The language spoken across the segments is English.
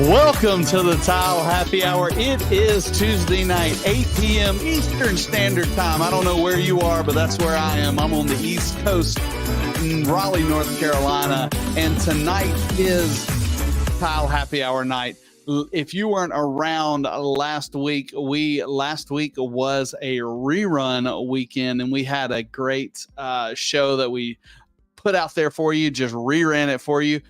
Welcome to the Tile Happy Hour. It is Tuesday night, 8 p.m. Eastern Standard Time. I don't know where you are, but that's where I am. I'm on the East Coast in Raleigh, North Carolina, and tonight is Tile Happy Hour night. If you weren't around last week was a rerun weekend, and we had a great show that we put out there for you, just reran it for you.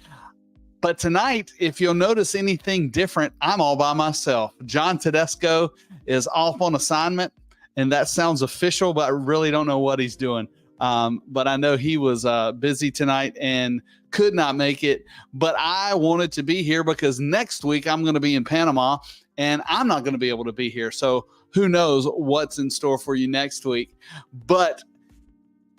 But tonight, if you'll notice anything different, I'm all by myself. John Tedesco is off on assignment, and that sounds official, but I really don't know what he's doing. But I know he was busy tonight and could not make it. But I wanted to be here because next week I'm going to be in Panama, and I'm not going to be able to be here. So who knows what's in store for you next week. But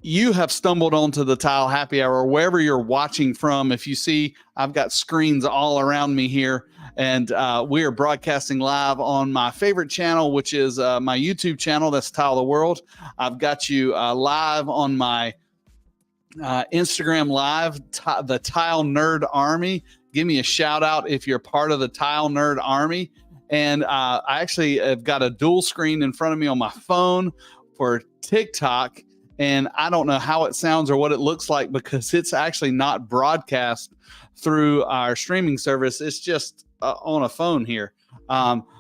you have stumbled onto the Tile Happy Hour, wherever you're watching from. If you see, I've got screens all around me here, and we are broadcasting live on my favorite channel, which is my YouTube channel. That's Tile the World. I've got you live on my Instagram Live, the Tile Nerd Army. Give me a shout out if you're part of the Tile Nerd Army. And I actually have got a dual screen in front of me on my phone for TikTok. And I don't know how it sounds or what it looks like because it's actually not broadcast through our streaming service. It's just on a phone here.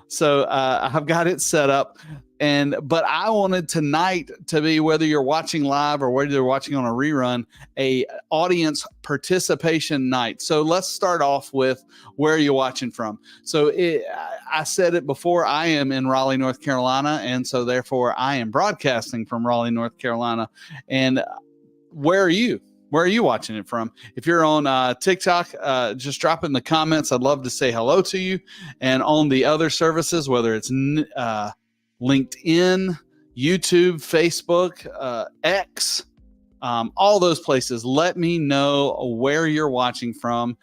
So I've got it set up. But I wanted tonight to be, whether you're watching live or whether you're watching on a rerun, a audience participation night. So let's start off with where you're watching from. So I said it before, I am in Raleigh, North Carolina. And so therefore I am broadcasting from Raleigh, North Carolina. And where are you? Where are you watching it from? If you're on TikTok, just drop in the comments. I'd love to say hello to you. And on the other services, whether it's LinkedIn, YouTube, Facebook, X, all those places, let me know where you're watching from.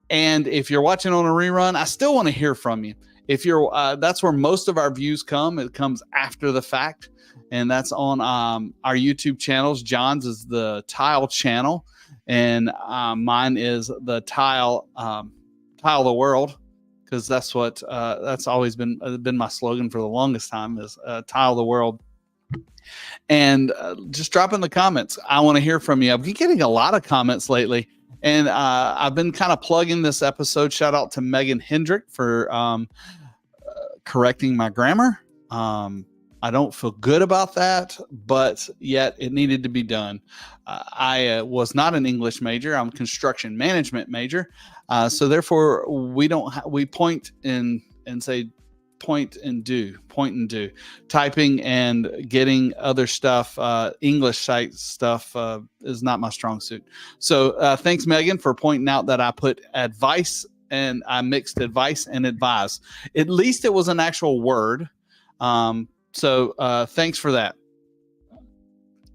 And if you're watching on a rerun, I still want to hear from you. If you're, that's where most of our views come. It comes after the fact, and that's on our YouTube channels. John's is the Tile channel, and mine is the Tile the World, because that's what that's always been my slogan for the longest time, is Tile the World. And just drop in the comments. I want to hear from you. I've been getting a lot of comments lately, and I've been kind of plugging this episode. Shout out to Megan Hendrick for correcting my grammar. I don't feel good about that, but yet it needed to be done. I was not an English major. I'm a construction management major. So therefore we point and say, point and do, typing and getting other stuff. English site stuff is not my strong suit. So thanks, Megan, for pointing out that I put advice and I mixed advice and advise. At least it was an actual word. So thanks for that.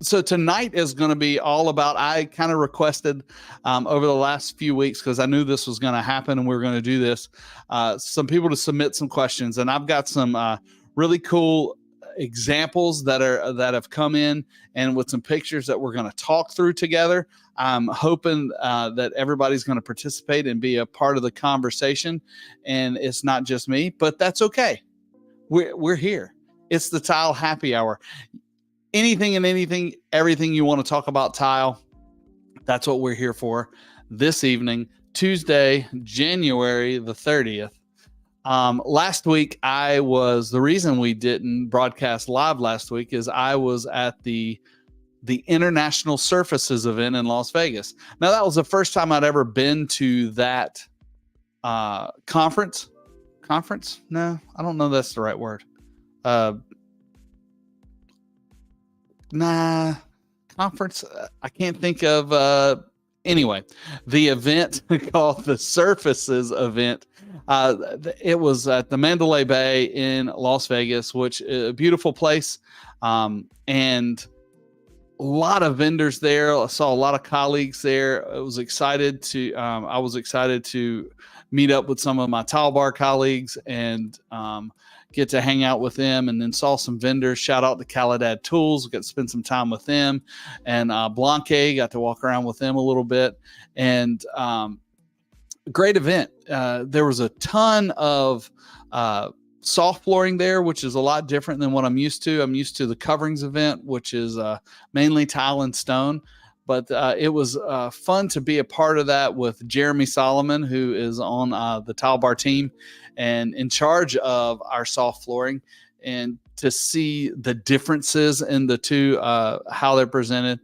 So tonight is going to be all about, I kind of requested over the last few weeks, because I knew this was going to happen and we were going to do this, some people to submit some questions. And I've got some really cool examples that have come in, and with some pictures that we're going to talk through together. I'm hoping that everybody's going to participate and be a part of the conversation, and it's not just me, but that's okay. We're here. It's the Tile Happy Hour. Anything and everything you want to talk about tile, that's what we're here for this evening, Tuesday, January the 30th. Last week, the reason we didn't broadcast live last week is I was at the International Surfaces event in Las Vegas. Now, that was the first time I'd ever been to that conference. Conference? No, I don't know that's the right word. Conference. I can't think of. Anyway, the event called the Surfaces event. It was at the Mandalay Bay in Las Vegas, which is a beautiful place, and a lot of vendors there. I saw a lot of colleagues there. I was excited to meet up with some of my tile bar colleagues and get to hang out with them, and then saw some vendors. Shout out to Caladad Tools. Got to spend some time with them, and Blanque, got to walk around with them a little bit, and great event. There was a ton of soft flooring there, which is a lot different than what I'm used to. I'm used to the coverings event, which is mainly tile and stone. But it was fun to be a part of that with Jeremy Solomon, who is on the Tile Bar team and in charge of our soft flooring, and to see the differences in the two, how they're presented.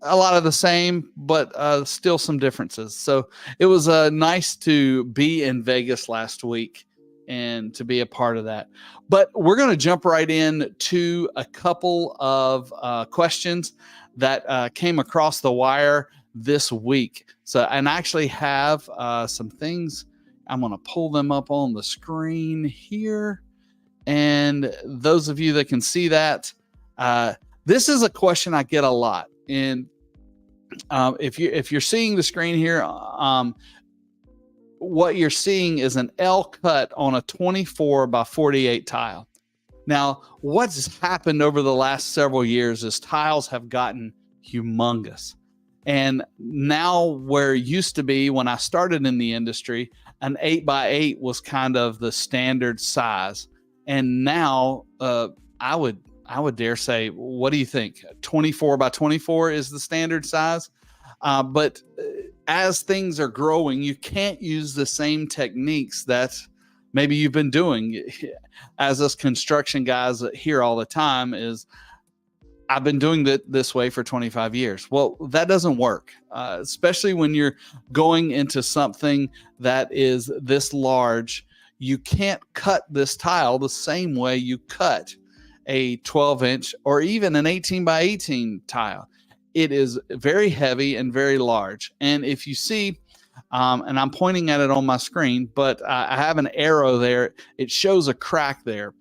A lot of the same, but still some differences. So it was nice to be in Vegas last week and to be a part of that. But we're going to jump right in to a couple of questions that came across the wire this week. So, and I actually have some things. I'm going to pull them up on the screen here. And those of you that can see that, this is a question I get a lot. And if you're seeing the screen here, what you're seeing is an L cut on a 24 by 48 tile. Now, what's happened over the last several years is tiles have gotten humongous. And now, where it used to be when I started in the industry, an 8 by 8 was kind of the standard size. And now I would dare say, what do you think? 24 by 24 is the standard size. But as things are growing, you can't use the same techniques that maybe you've been doing. As us construction guys hear all the time is, I've been doing this way for 25 years. Well, that doesn't work, especially when you're going into something that is this large. You can't cut this tile the same way you cut a 12-inch or even an 18 by 18 tile. It is very heavy and very large. And if you see, and I'm pointing at it on my screen, but I have an arrow there. It shows a crack there.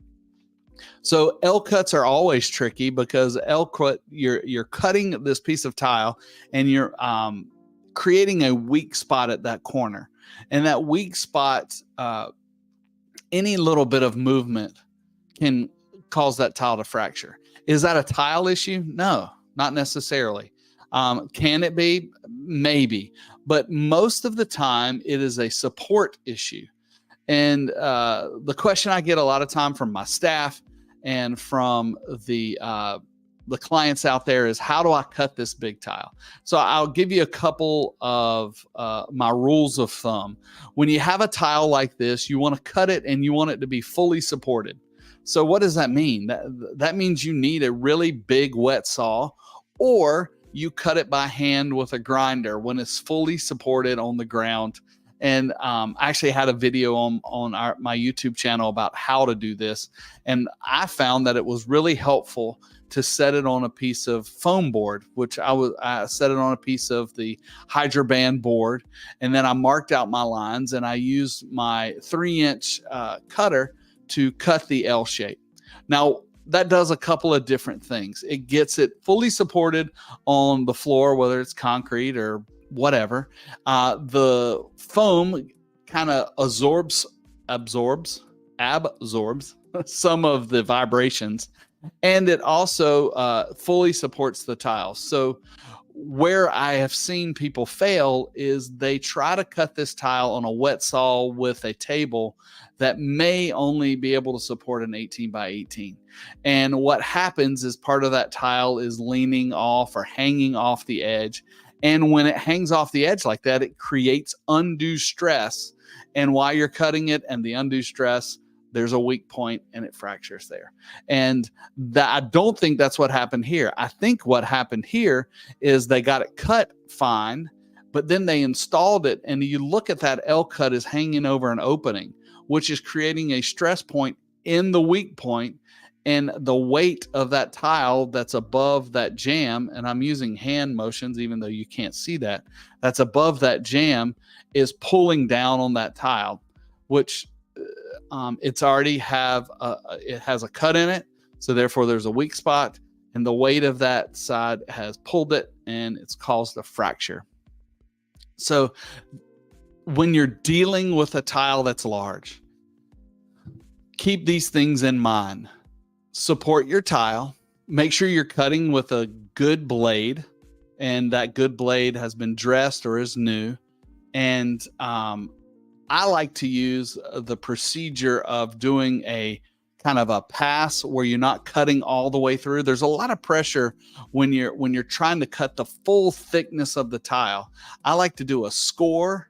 So L cuts are always tricky because L cut, you're cutting this piece of tile and you're creating a weak spot at that corner. And that weak spot, any little bit of movement can cause that tile to fracture. Is that a tile issue? No, not necessarily. Can it be? Maybe. But most of the time, it is a support issue. And the question I get a lot of time from my staff and from the clients out there is, how do I cut this big tile? So I'll give you a couple of my rules of thumb. When you have a tile like this, you want to cut it and you want it to be fully supported. So what does that mean? That means you need a really big wet saw, or you cut it by hand with a grinder when it's fully supported on the ground. And I actually had a video on my YouTube channel about how to do this. And I found that it was really helpful to set it on a piece of foam board, which I set it on a piece of the Hydraband board. And then I marked out my lines and I used my 3-inch cutter to cut the L shape. Now, that does a couple of different things. It gets it fully supported on the floor, whether it's concrete or whatever. The foam kind of absorbs absorbs some of the vibrations, and it also fully supports the tiles. So where I have seen people fail is they try to cut this tile on a wet saw with a table that may only be able to support an 18 by 18. And what happens is part of that tile is leaning off or hanging off the edge. And when it hangs off the edge like that, it creates undue stress. And while you're cutting it and the undue stress, there's a weak point and it fractures there. And I don't think that's what happened here. I think what happened here is they got it cut fine, but then they installed it, and you look at that L cut is hanging over an opening, which is creating a stress point in the weak point, and the weight of that tile that's above that jamb, and I'm using hand motions even though you can't see that, that's above that jamb is pulling down on that tile, which it's already it has a cut in it, so therefore there's a weak spot, and the weight of that side has pulled it, and it's caused a fracture. So when you're dealing with a tile that's large, keep these things in mind. Support your tile. Make sure you're cutting with a good blade, and that good blade has been dressed or is new. And I like to use the procedure of doing a kind of a pass where you're not cutting all the way through. There's a lot of pressure when you're trying to cut the full thickness of the tile. I like to do a score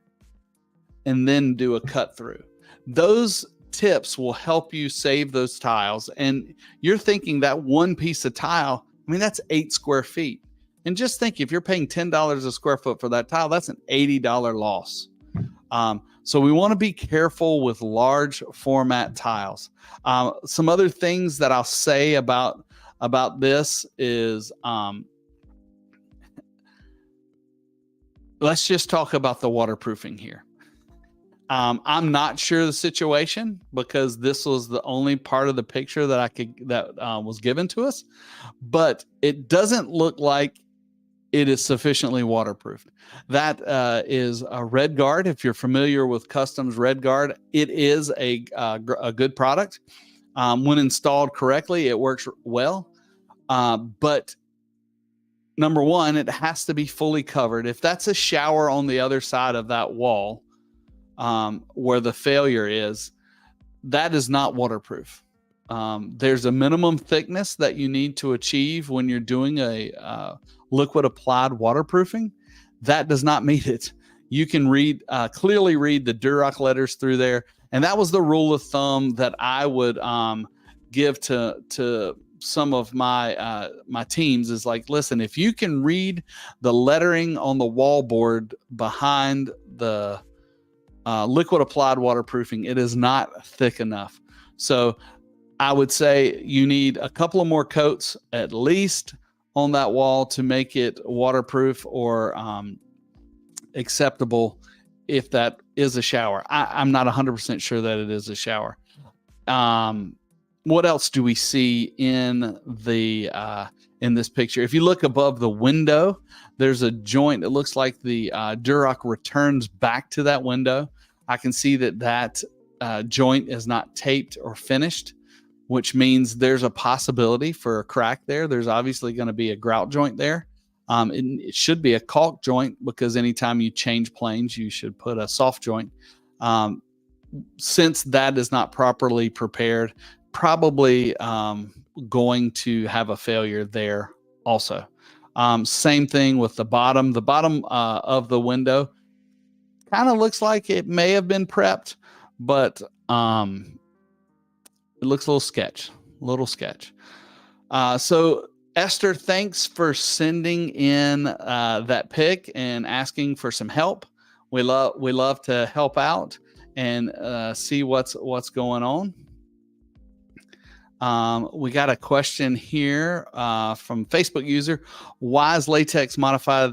and then do a cut through. Those tips will help you save those tiles. And you're thinking that one piece of tile, I mean, that's 8 square feet. And just think, if you're paying $10 a square foot for that tile, that's an $80 loss. So we want to be careful with large format tiles. Some other things that I'll say about this is, let's just talk about the waterproofing here. I'm not sure the situation, because this was the only part of the picture that was given to us, but it doesn't look like it is sufficiently waterproofed. That is a Red Guard. If you're familiar with Customs Red Guard, it is a good product. When installed correctly, it works well. But number one, it has to be fully covered. If that's a shower on the other side of that wall, where the failure is, that is not waterproof. There's a minimum thickness that you need to achieve when you're doing a liquid applied waterproofing. That does not meet it. You can clearly read the Duroc letters through there. And that was the rule of thumb that I would give to some of my teams, is like, listen, if you can read the lettering on the wallboard behind the liquid applied waterproofing, it is not thick enough. So I would say you need a couple of more coats at least on that wall to make it waterproof or acceptable if that is a shower. I'm not 100% sure that it is a shower. What else do we see in this picture? If you look above the window, there's a joint. It looks like the Duroc returns back to that window. I can see that joint is not taped or finished, which means there's a possibility for a crack there. There's obviously going to be a grout joint there. It should be a caulk joint, because anytime you change planes, you should put a soft joint. Since that is not properly prepared, probably going to have a failure there also. Same thing with the bottom. The bottom of the window kind of looks like it may have been prepped, but it looks a little sketch. So Esther, thanks for sending in that pic and asking for some help. We love to help out and see what's going on. We got a question here from Facebook user. Why is latex modified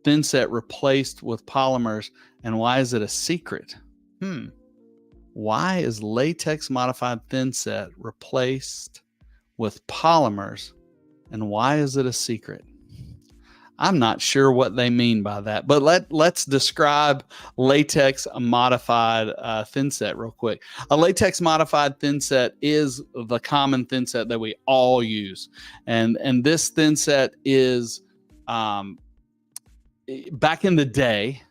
thin set replaced with polymers, and why is it a secret? Why is latex modified thin set replaced with polymers, and why is it a secret? I'm not sure what they mean by that, but let's describe latex modified thin set real quick. A latex modified thin set is the common thin set that we all use, and this thin set is back in the day,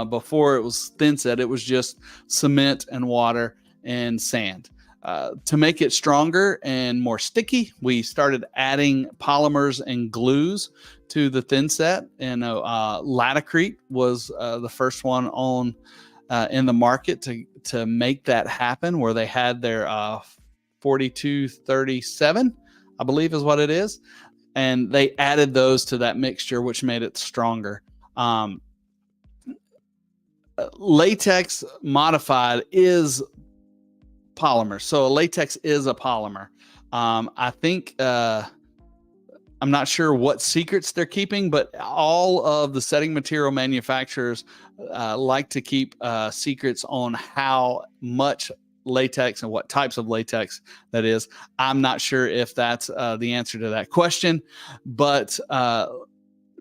before it was thin set, it was just cement and water and sand. To make it stronger and more sticky, we started adding polymers and glues to the thin set. And Latacrete was the first one on in the market to make that happen, where they had their 4237, I believe is what it is. And they added those to that mixture, which made it stronger. Latex modified is polymer. So latex is a polymer. I think, I'm not sure what secrets they're keeping, but all of the setting material manufacturers like to keep secrets on how much latex and what types of latex that is. I'm not sure if that's the answer to that question, but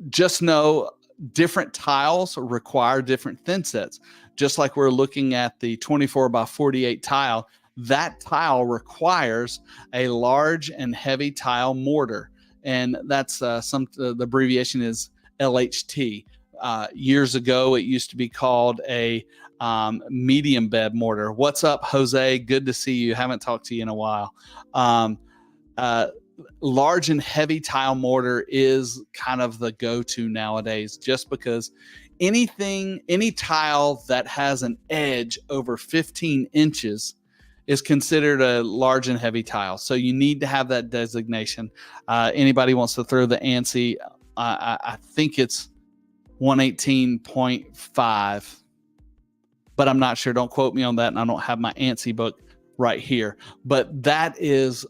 just know different tiles require different thin sets. Just like we're looking at the 24 by 48 tile, that tile requires a large and heavy tile mortar. And that's the abbreviation is LHT. Years ago, it used to be called a medium bed mortar. What's up, Jose? Good to see you. Haven't talked to you in a while. Large and heavy tile mortar is kind of the go-to nowadays, just because any tile that has an edge over 15 inches is considered a large and heavy tile. So you need to have that designation. Anybody wants to throw the ANSI, I think it's 118.5, but I'm not sure. Don't quote me on that. And I don't have my ANSI book right here, but that is,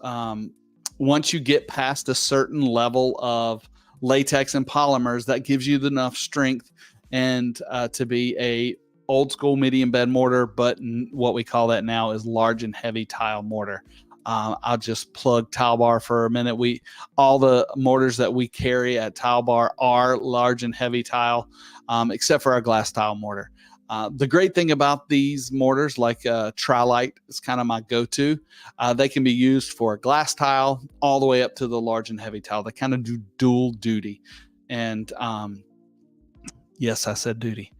once you get past a certain level of latex and polymers, that gives you enough strength and to be a old school medium bed mortar, but what we call that now is large and heavy tile mortar. I'll just plug Tile Bar for a minute. All the mortars that we carry at Tile Bar are large and heavy tile, except for our glass tile mortar. The great thing about these mortars, like Trilite, is kind of my go-to. They can be used for a glass tile all the way up to the large and heavy tile. They kind of do dual duty. And yes, I said duty.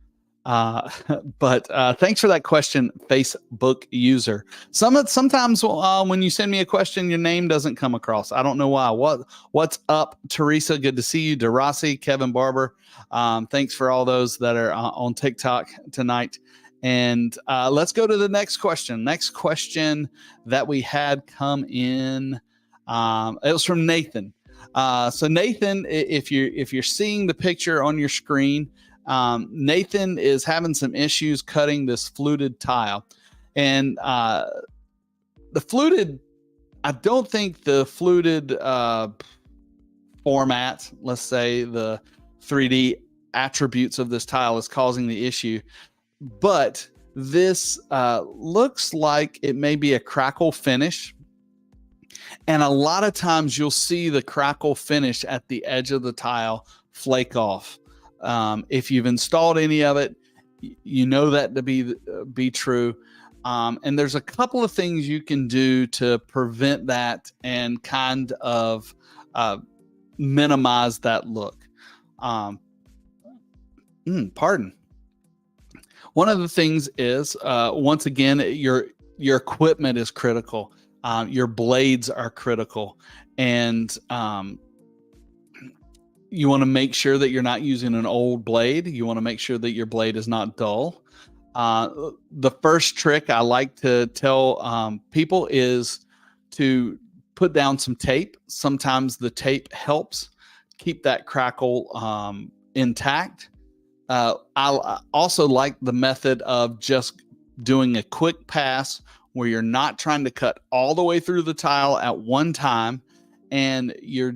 But thanks for that question, Facebook user. Sometimes when you send me a question, your name doesn't come across. I don't know why. What's up, Teresa? Good to see you. DeRossi, Kevin Barber. Thanks for all those that are on TikTok tonight. And let's go to the next question. Next question that we had come in, it was from Nathan. So Nathan, if you're seeing the picture on your screen, Nathan is having some issues cutting this fluted tile, and the fluted, I don't think the fluted format, let's say the 3D attributes of this tile, is causing the issue, but this looks like it may be a crackle finish. And a lot of times you'll see the crackle finish at the edge of the tile flake off. If you've installed any of it, you know that to be true. And there's a couple of things you can do to prevent that and kind of minimize that look. Pardon. One of the things is, once again, your equipment is critical. Your blades are critical. And you want to make sure that you're not using an old blade. You want to make sure that your blade is not dull. The first trick I like to tell people is to put down some tape. Sometimes the tape helps keep that crackle intact. I also like the method of just doing a quick pass where you're not trying to cut all the way through the tile at one time, and you're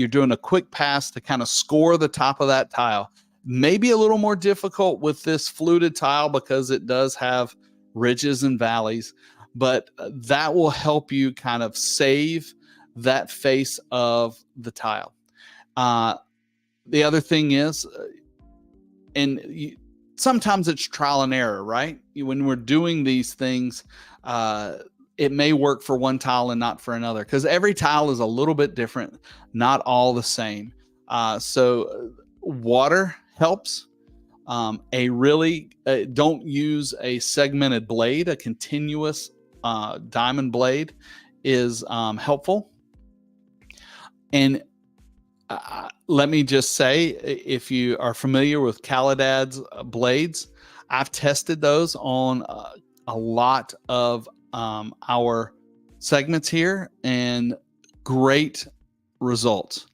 doing a quick pass to kind of score the top of that tile. Maybe a little more difficult with this fluted tile because it does have ridges and valleys, but that will help you kind of save that face of the tile. The other thing is, sometimes it's trial and error, right? When we're doing these things, it may work for one tile and not for another, because every tile is a little bit different, not all the same. So water helps. Don't use a segmented blade. A continuous diamond blade is helpful. And let me just say, if you are familiar with Caladad's blades, I've tested those on a lot of our segments here, and great results.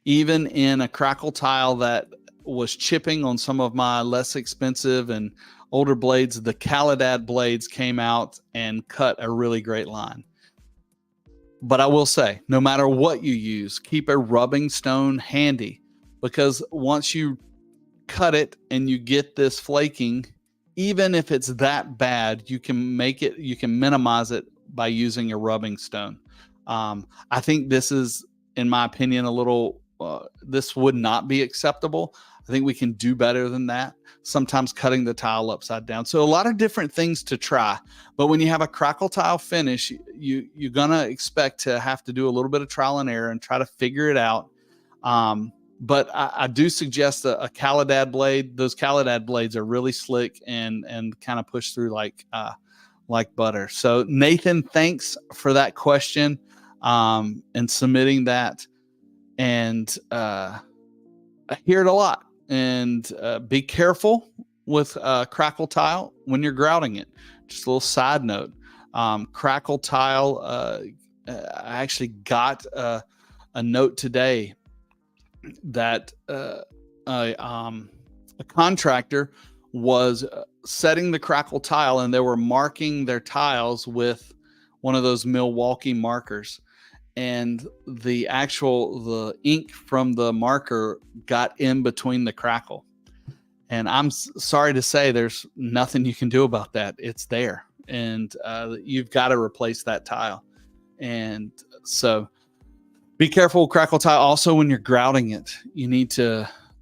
Even in a crackle tile that was chipping on some of my less expensive and older blades, the Caladad blades came out and cut a really great line. But I will say, no matter what you use, keep a rubbing stone handy, because once you cut it and you get this flaking, even if it's that bad, you can minimize it by using a rubbing stone. I think this is, in my opinion, this would not be acceptable. I think we can do better than that. Sometimes cutting the tile upside down. So a lot of different things to try. But when you have a crackle tile finish, you're going to expect to have to do a little bit of trial and error and try to figure it out. But I do suggest a Caladad blade. Those Caladad blades are really slick and kind of push through like butter. So Nathan, thanks for that question and submitting that. And I hear it a lot. And be careful with crackle tile when you're grouting it. Just a little side note. Crackle tile, I actually got a note today that a contractor was setting the crackle tile, and they were marking their tiles with one of those Milwaukee markers. And the ink from the marker got in between the crackle. And I'm sorry to say, there's nothing you can do about that. It's there. And you've got to replace that tile. And so be careful with crackle tile. Also, when you're grouting it,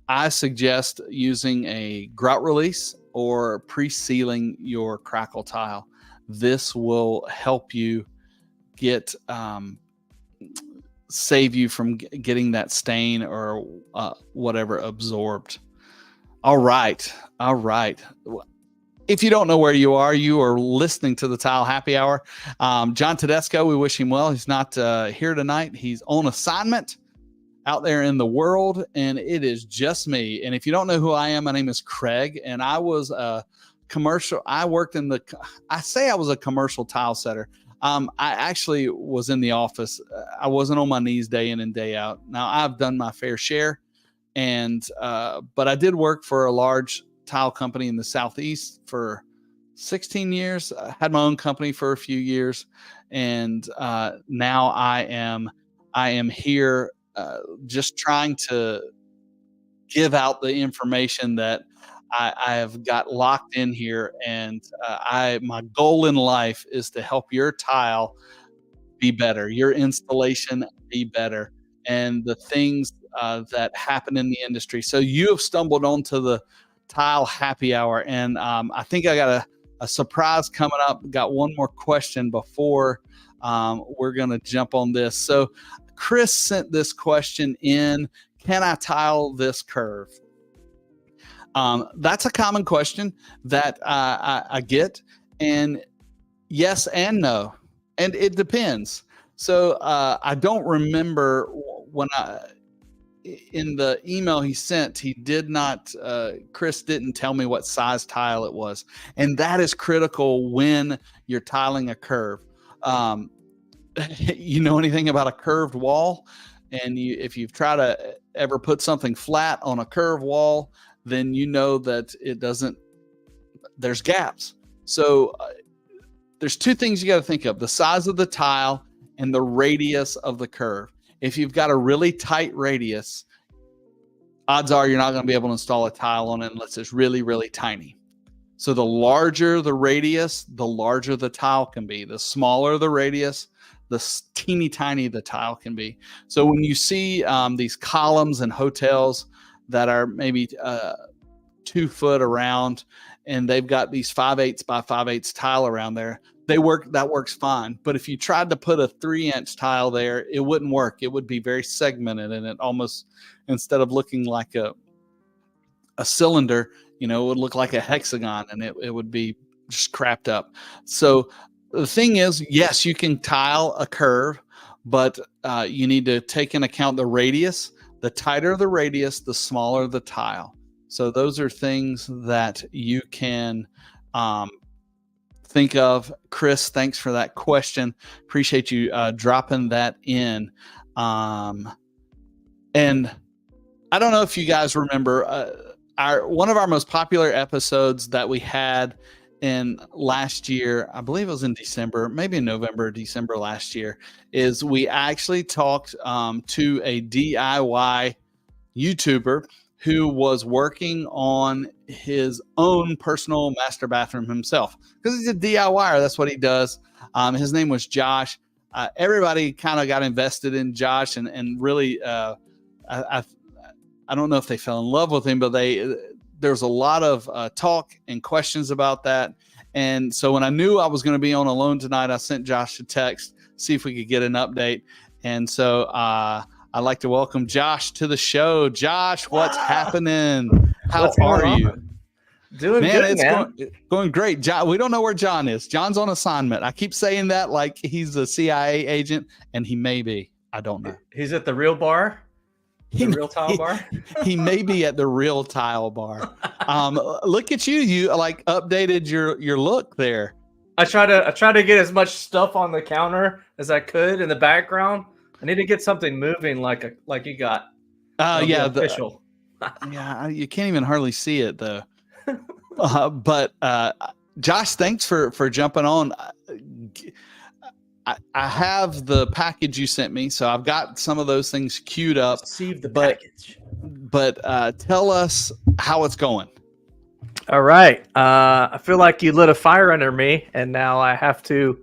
I suggest using a grout release or pre-sealing your crackle tile. This will help you save you from getting that stain or whatever absorbed. All right. If you don't know where you are listening to the Tile Happy Hour. John Tedesco, we wish him well. He's not here tonight. He's on assignment out there in the world, and it is just me. And if you don't know who I am, my name is Craig, and I was a commercial tile setter. I actually was in the office. I wasn't on my knees day in and day out. Now, I've done my fair share, but I did work for a large tile company in the Southeast for 16 years. I had my own company for a few years, and now I am here just trying to give out the information that I have got locked in here, and my goal in life is to help your tile be better, your installation be better, and the things that happen in the industry. So you have stumbled onto the Tile Happy Hour, and I think I got a surprise coming up. Got one more question before we're going to jump on this. So Chris sent this question in: can I tile this curve? That's a common question that I get, and yes and no, and it depends. So I don't remember when in the email he sent, he did not, Chris didn't tell me what size tile it was, and that is critical when you're tiling a curve. You know anything about a curved wall, and if you've tried to ever put something flat on a curved wall, then you know that there's gaps. So there's two things you got to think of: the size of the tile and the radius of the curve. If you've got a really tight radius, odds are you're not going to be able to install a tile on it unless it's really, really tiny. So the larger the radius, the larger the tile can be. The smaller the radius, teeny tiny the tile can be. So when you see these columns in hotels that are maybe 2 foot around, and they've got these 5/8 by 5/8 tile around there, that works fine. But if you tried to put a 3-inch tile there, it wouldn't work. It would be very segmented, and it almost, instead of looking like a cylinder, it would look like a hexagon, and it would be just crapped up. So the thing is, yes, you can tile a curve, but you need to take into account the radius. The tighter the radius, the smaller the tile. So those are things that you can think of. Chris, thanks for that question. Appreciate you dropping that in. And I don't know if you guys remember one of our most popular episodes that we had in last year, I believe it was in December, maybe in November or December last year, is we actually talked to a DIY YouTuber who was working on his own personal master bathroom himself, because he's a DIYer. That's what he does. His name was Josh. Everybody kind of got invested in Josh, and really, I don't know if they fell in love with him, but there's a lot of talk and questions about that. And so when I knew I was going to be on alone tonight, I sent Josh a text, see if we could get an update. And so I'd like to welcome Josh to the show. Josh, what's happening? How are you? Doing good, man. Going great. John, we don't know where John is. John's on assignment. I keep saying that like he's a CIA agent, and he may be. I don't know. He's at the real bar? The real tile bar? He may be at the real tile bar. Look at you. You like updated your look there. I try to get as much stuff on the counter as I could in the background. I need to get something moving like you got. Yeah, official. Yeah, you can't even hardly see it though. But Josh, thanks for jumping on. I have the package you sent me, so I've got some of those things queued up. Receive the package. But tell us how it's going. All right. I feel like you lit a fire under me, and now I have to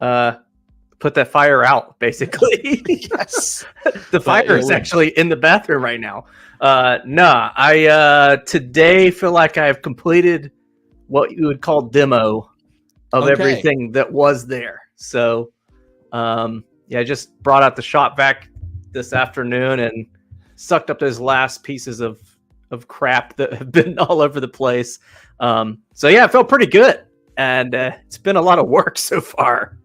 put that fire out, basically. Yes. The fire is actually in the bathroom right now. I today feel like I have completed what you would call demo of everything that was there. So, I just brought out the shop vac this afternoon and sucked up those last pieces of crap that have been all over the place. I felt pretty good, and it's been a lot of work so far.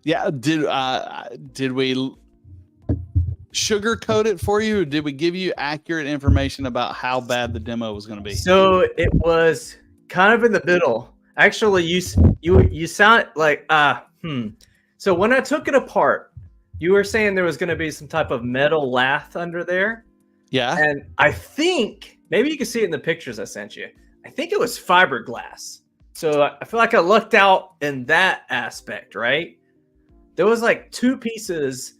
Yeah. Did we sugarcoat it for you, or did we give you accurate information about how bad the demo was going to be? So it was kind of in the middle. Actually, you sound like So when I took it apart, you were saying there was going to be some type of metal lath under there. Yeah. And I think maybe you can see it in the pictures I sent you. I think it was fiberglass. So I feel like I lucked out in that aspect, right? There was like 2 pieces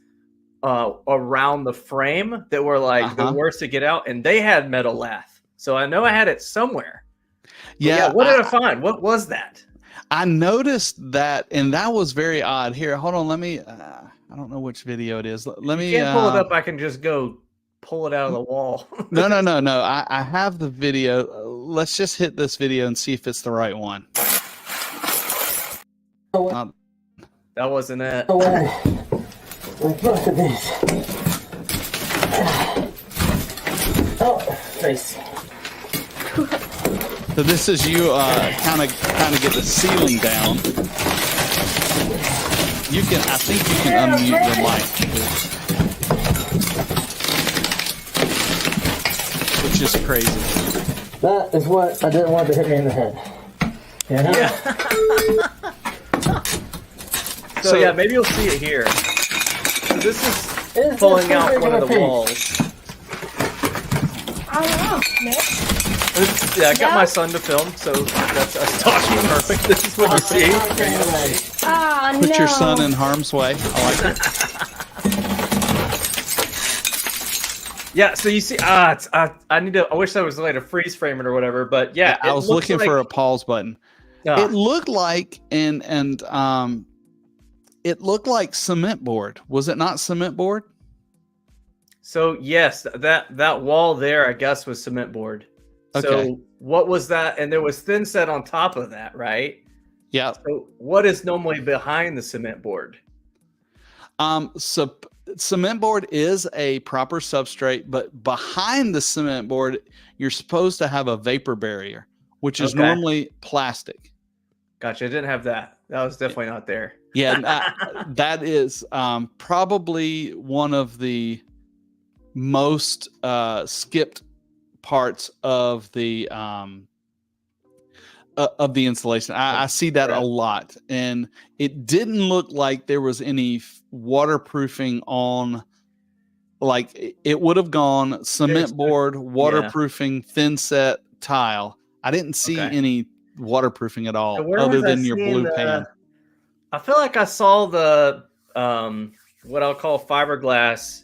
around the frame that were like the worst to get out, and they had metal lath. So I know I had it somewhere. Yeah. What did I find? What was that? I noticed that, and that was very odd. Here, hold on. Let me. I don't know which video it is. Let me. You can't pull it up. I can just go pull it out of the wall. No. I have the video. Let's just hit this video and see if it's the right one. That wasn't it. Nice. So this is you kind of get the ceiling down. I think you can unmute your mic, which is crazy. That is what I didn't want to hit me in the head. Yeah. So maybe you'll see it here. So this is pulling out one of the walls. I don't know, Nick. I got my son to film, so that's us talking. Perfect. This is what we see. Oh, Put your son in harm's way. I like it. Yeah, so you see, I wish I was like a freeze frame it or whatever, but yeah. I was looking for a pause button. It looked like, and it looked like cement board. Was it not cement board? So yes, that wall there, I guess, was cement board. Okay. So what was that? And there was thin set on top of that, right? Yeah. So what is normally behind the cement board? So cement board is a proper substrate, but behind the cement board, you're supposed to have a vapor barrier, which is normally plastic. Gotcha. I didn't have that. That was definitely not there. Yeah, that is probably one of the most skipped parts of the installation. I see that a lot, and it didn't look like there was any waterproofing on. Like it would have gone cement board, waterproofing, thin set tile. I didn't see any waterproofing at all, So other than your blue pan. I feel like I saw the what I'll call fiberglass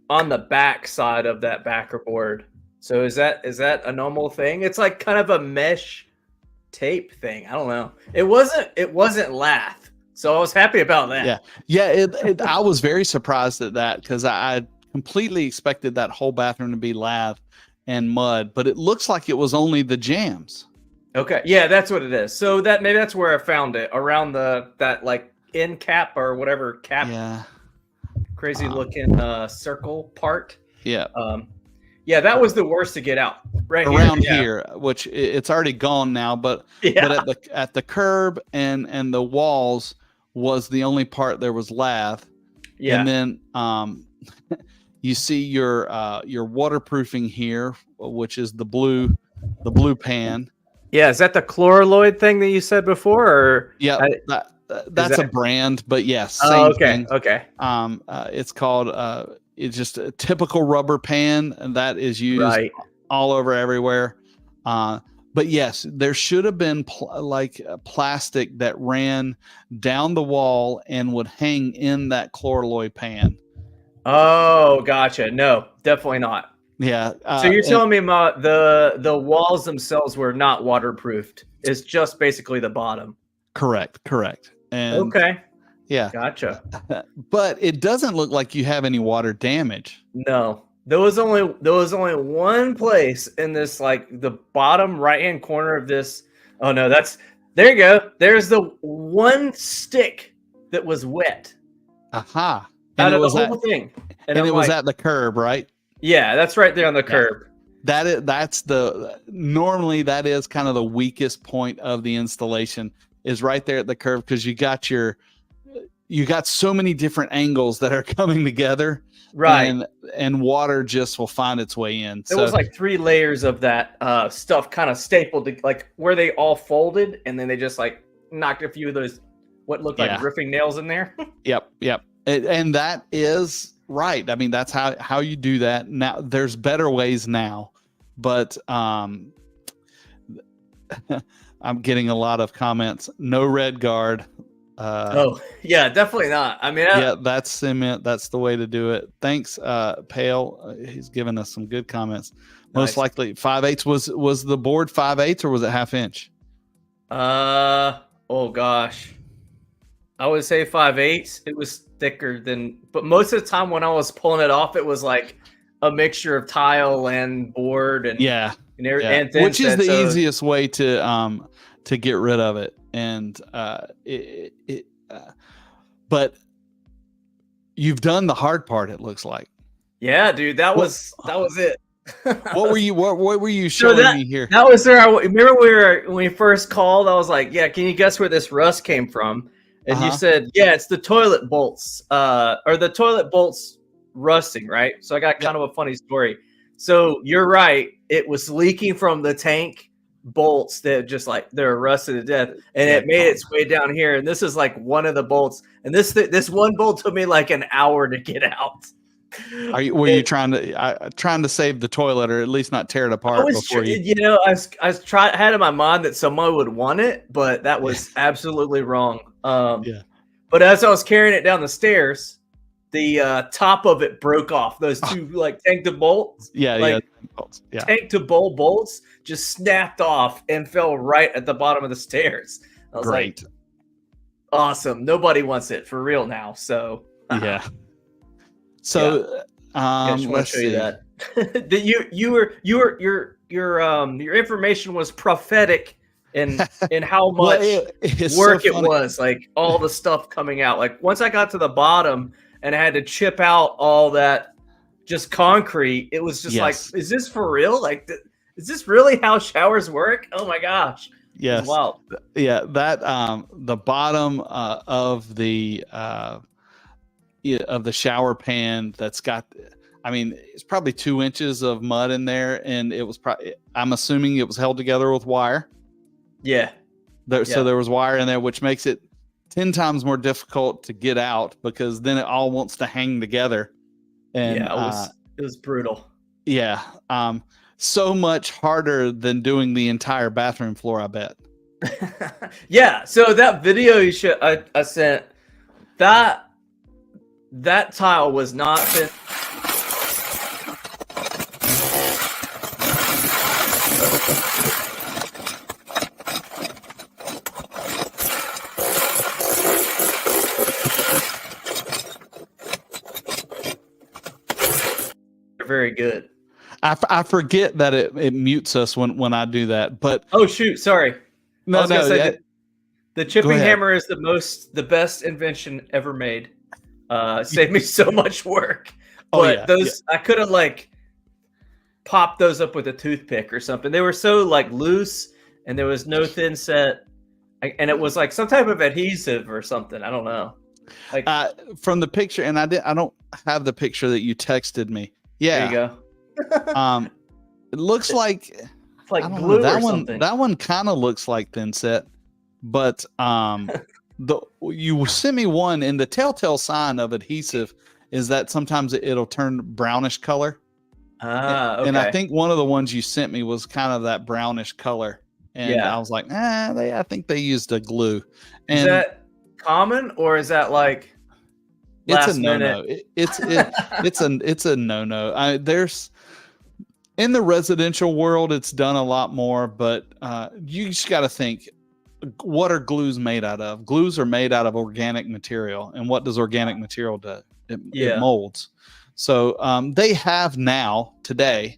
on the back side of that backer board. So is that a normal thing? It's like kind of a mesh tape thing. I don't know. It wasn't lath. So I was happy about that. Yeah. I was very surprised at that because I completely expected that whole bathroom to be lath and mud, but it looks like it was only the jams. Okay. Yeah, that's what it is. So maybe that's where I found it, around that like end cap or whatever cap. Yeah. Crazy looking circle part. Yeah. Yeah, that was the worst to get out. Right around here, which it's already gone now, but at the curb and the walls was the only part there was lath. Yeah. And then you see your waterproofing here, which is the blue pan. Yeah, is that the Chloraloid thing that you said before? Or that's a brand, but yes. Same thing. Okay. It's called it's just a typical rubber pan, and that is used all over everywhere. But yes, there should have been plastic that ran down the wall and would hang in that Chloraloid pan. Oh, gotcha. No, definitely not. Yeah. So you're telling me the walls themselves were not waterproofed. It's just basically the bottom. Correct. And yeah. Gotcha. But it doesn't look like you have any water damage. No. There was only one place in this, like the bottom right-hand corner of this. Oh no, there you go. There's the one stick that was wet. Aha. Out of the whole thing. And it was at the curb, right? Yeah, that's right there on the curb. Normally that is kind of the weakest point of the installation, is right there at the curb, because you got so many different angles that are coming together. Right. And water just will find its way in. There was like 3 layers of that stuff kind of stapled to, like, where they all folded, and then they just like knocked a few of those what looked like riffing nails in there. Yep. And that is right. I mean, that's how you do that. Now there's better ways now, but I'm getting a lot of comments. No red guard. Oh yeah, definitely not. I mean, that's cement. That's the way to do it. Thanks, Pale. He's given us some good comments. Most likely 5/8 was the board 5/8, or was it 1/2 inch? Oh gosh, I would say 5/8. It was thicker than, but most of the time when I was pulling it off, it was like a mixture of tile and board and and which is the easiest way to get rid of it. And but you've done the hard part, it looks like. Yeah, dude, that was it. What were you showing me here? That was there. Remember when we first called, I was like, yeah, can you guess where this rust came from? And you said, yeah, it's the toilet bolts, or the toilet bolts rusting, right? So I got kind of a funny story. So you're right. It was leaking from the tank bolts that just like they're rusted to death, and it made its way down here. And this is like one of the bolts, and this one bolt took me like an hour to get out. Were you trying to save the toilet, or at least not tear it apart before you? I had in my mind that someone would want it, but that was absolutely wrong. But as I was carrying it down the stairs, the top of it broke off. Those two like tank to bolts, tank to bowl bolts just snapped off and fell right at the bottom of the stairs. I was like, awesome. Nobody wants it for real now. So Yeah. So I just want let's to show you see. that your information was prophetic in how much it's work so it funny. was, like all the stuff coming out. Like once I got to the bottom and I had to chip out all that just concrete, it was just Yes. like, is this for real? Like, is this really how showers work? Oh my gosh. Yes. It's wild. Yeah, that the bottom of the shower pan that's got, I mean, it's probably 2 inches of mud in there, and it was probably, I'm assuming it was held together with wire. Yeah. So there was wire in there, which makes it 10 times more difficult to get out because then it all wants to hang together. And it was brutal. Yeah. So much harder than doing the entire bathroom floor, I bet. Yeah. So that video I sent, that tile was not fit. Very good. I forget that it mutes us when I do that, but oh shoot, sorry. No, the chipping hammer is the best invention ever made. Saved me so much work. But I could have like popped those up with a toothpick or something. They were so like loose, and there was no thin set, and it was like some type of adhesive or something. I don't know. Like from the picture, and I don't have the picture that you texted me. Yeah, there you go. It looks like it's like glue that or something. That one kind of looks like thin set, but you sent me one, and the telltale sign of adhesive is that sometimes it'll turn brownish color. Okay. And I think one of the ones you sent me was kind of that brownish color, and I was like, I think they used a glue. And is that common, or is that like? It's a no-no. It's a no-no. There's in the residential world, it's done a lot more, but you just got to think, what are glues made out of? Glues are made out of organic material, and what does organic material do? It molds. So they have now today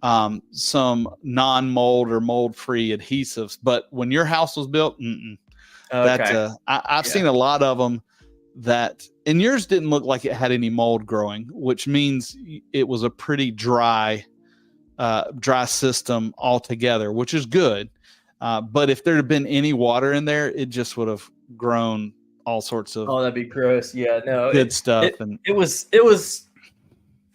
some non-mold or mold-free adhesives, but when your house was built, I've seen a lot of them. And yours didn't look like it had any mold growing, which means it was a pretty dry system altogether, which is good. But if there had been any water in there, it just would have grown all sorts of that'd be gross. Yeah, no, good stuff. It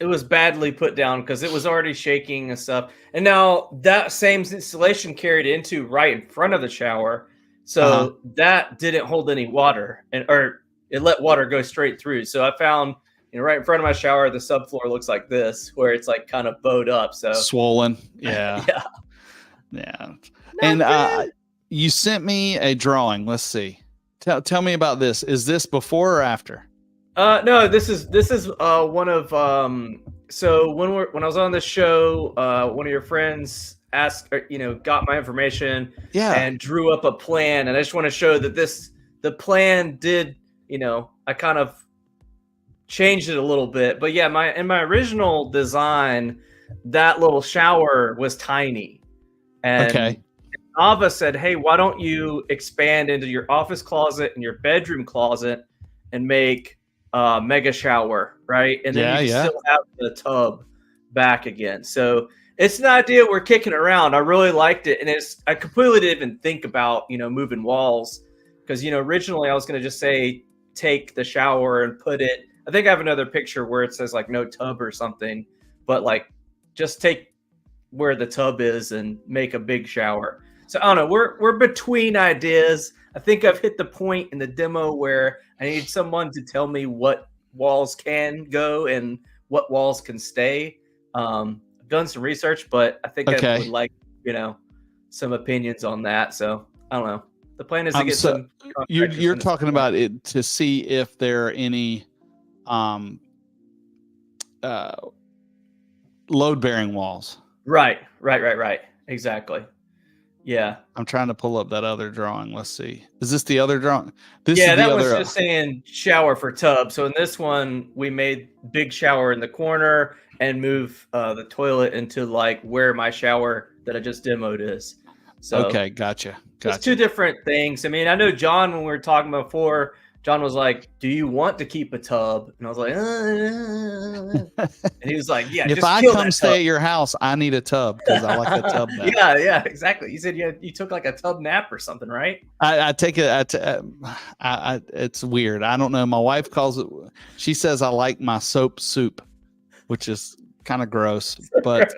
was badly put down because it was already shaking and stuff. And now that same installation carried into right in front of the shower, so that didn't hold any water, or it let water go straight through. So I found, right in front of my shower, the subfloor looks like this, where it's like kind of bowed up. So swollen. Yeah. Yeah. And you sent me a drawing. Let's see. Tell me about this. Is this before or after? No, this is one of so when I was on the show, one of your friends asked, got my information and drew up a plan, and I just want to show that the plan did, I kind of changed it a little bit, but in my original design, that little shower was tiny, and Ava said, "Hey, why don't you expand into your office closet and your bedroom closet and make a mega shower, right? And then you can still have the tub back again." So it's an idea we're kicking around. I really liked it, and I completely didn't even think about moving walls, because originally I was going to just say take the shower and put it. I think I have another picture where it says like no tub or something, but like just take where the tub is and make a big shower. So I don't know. We're between ideas. I think I've hit the point in the demo where I need someone to tell me what walls can go and what walls can stay. I've done some research, but I think I would like, some opinions on that. So I don't know. The plan is to get some. You're talking about it to see if there are any load bearing walls. Right. Exactly. Yeah. I'm trying to pull up that other drawing. Let's see. Is this the other drawing? This Yeah, is the that was other. just saying shower for tub. So in this one, we made big shower in the corner and move the toilet into like where my shower that I just demoed is. So Okay, gotcha. it's two different things. I mean, I know John, when we were talking before, John was like, "Do you want to keep a tub?" And I was like, and he was like, "Yeah, If just I kill come that stay tub." at your house, I need a tub because I like a tub bath. Yeah, exactly. You said you took like a tub nap or something, right? I take it. It's weird. I don't know. My wife calls it. She says I like my soap soup, which is kind of gross, but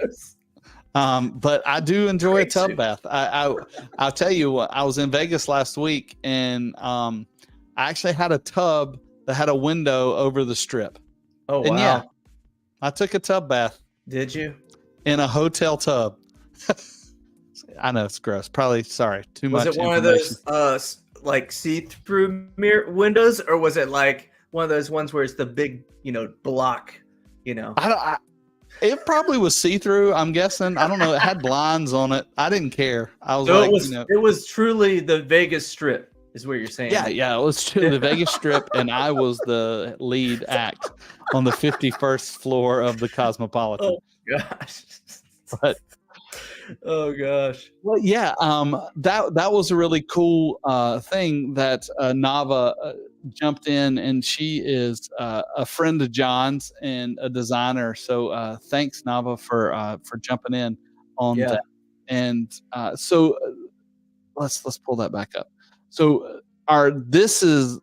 I do enjoy Great a tub soup. bath. I'll tell you what. I was in Vegas last week, and I actually had a tub that had a window over the strip. Oh, And wow. yeah, I took a tub bath Did you? in a hotel tub. I know it's gross. Probably sorry. Too much. Was it one of information. those like see-through mirror windows, or was it like one of those ones where it's the big, block, It probably was see-through. I'm guessing. I don't know. It had blinds on it. I didn't care. I was So like, it was truly the Vegas Strip, is what you're saying. yeah. It was to the Vegas Strip, and I was the lead act on the 51st floor of the Cosmopolitan. Oh gosh. But Oh gosh. well, yeah, that was a really cool thing that Nava jumped in, and she is a friend of John's and a designer. So thanks, Nava, for jumping in on that. And so let's pull that back up. So this is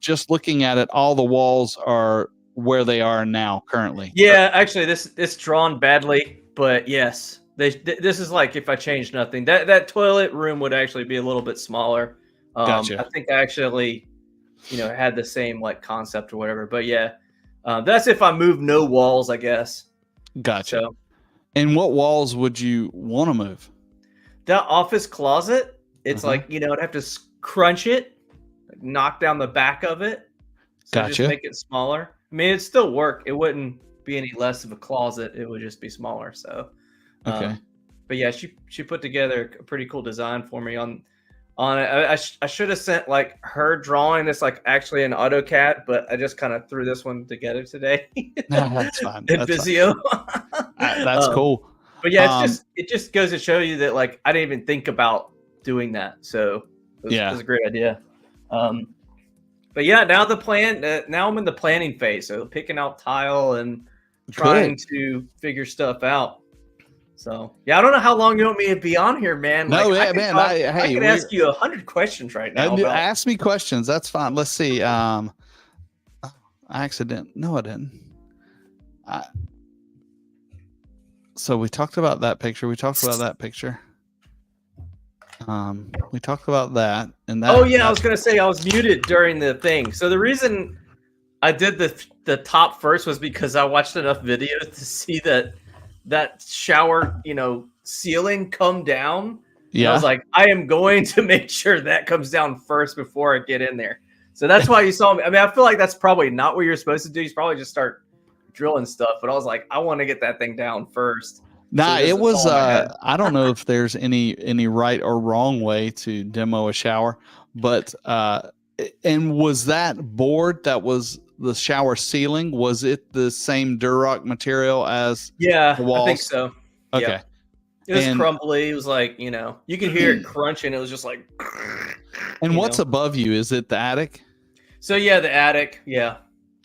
just looking at it. All the walls are where they are now currently. Yeah, actually, it's drawn badly, but yes. This is like if I changed nothing. That toilet room would actually be a little bit smaller. Gotcha. I think I actually, had the same like concept or whatever. But yeah, that's if I move no walls, I guess. Gotcha. So, and what walls would you want to move? that office closet, it's like, I'd have to crunch it, like knock down the back of it. So Gotcha. just make it smaller. I mean, it'd still work. It wouldn't be any less of a closet. It would just be smaller. So. Okay. But yeah, she put together a pretty cool design for me on it. I should have sent like her drawing this like actually in AutoCAD, but I just kind of threw this one together today. No, that's fine. In That's Visio. That's cool. But yeah, it just goes to show you that like I didn't even think about doing that. So it was a great idea. But yeah, now now I'm in the planning phase. So picking out tile and trying to figure stuff out. So yeah, I don't know how long you want me to be on here, man. No, like, I can ask you 100 questions right now. Ask me questions. That's fine. Let's see. I didn't. So we talked about that picture. We talked about that picture. We talked about that and that. Oh yeah, I was gonna say I was muted during the thing. So the reason I did the top first was because I watched enough videos to see that shower, ceiling come down. Yeah. I was like, I am going to make sure that comes down first before I get in there. So that's why you saw me. I mean, I feel like that's probably not what you're supposed to do. You probably just start drilling stuff. But I was like, I want to get that thing down first. Nah, it was. I don't know if there's any right or wrong way to demo a shower, but and was that board that was the shower ceiling? Was it the same Durock material as the walls? I think so. Okay. Yeah. It was crumbly. It was like, you could hear it crunching. It was just like. And what's above you? Is it the attic? So yeah, the attic. Yeah,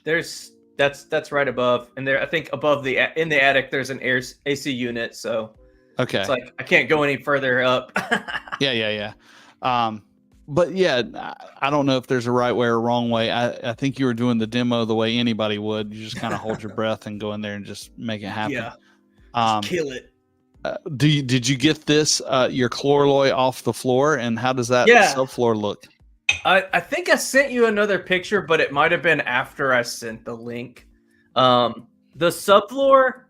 that's right above, and there I think above in the attic there's an AC unit. So okay, it's like I can't go any further up. Yeah. But yeah, I don't know if there's a right way or wrong way. I think you were doing the demo the way anybody would. You just kind of hold your breath and go in there and just make it happen. Yeah, just kill it. Did you get this your chlorloy off the floor, and how does that subfloor look? I think I sent you another picture, but it might have been after I sent the link. The subfloor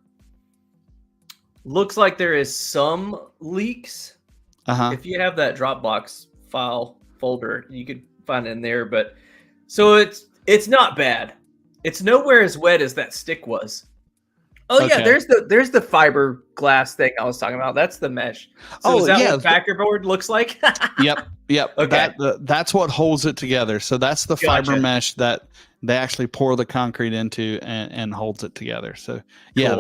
looks like there is some leaks. If you have that Dropbox file folder, you could find it in there. But so it's not bad. It's nowhere as wet as that stick was. Oh yeah, Okay. there's the fiberglass thing I was talking about. That's the mesh. So Oh, is that yeah. what backer board looks like? Yep. Okay. That's what holds it together. So that's the fiber Gotcha. mesh that they actually pour the concrete into and holds it together. So yeah, Cool.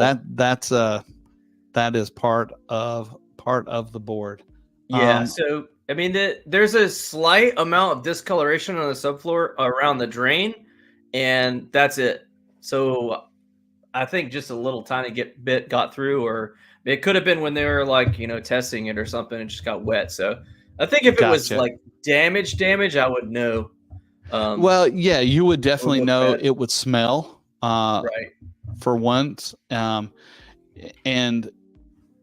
that is part of the board. Yeah. So I mean, there's a slight amount of discoloration on the subfloor around the drain, and that's it. So I think just a little tiny bit got through, or it could have been when they were like testing it or something, and just got wet. So I think if it was Gotcha. like damage, I would know. Well, yeah, you would definitely look know. bad. It would smell Right. for once, and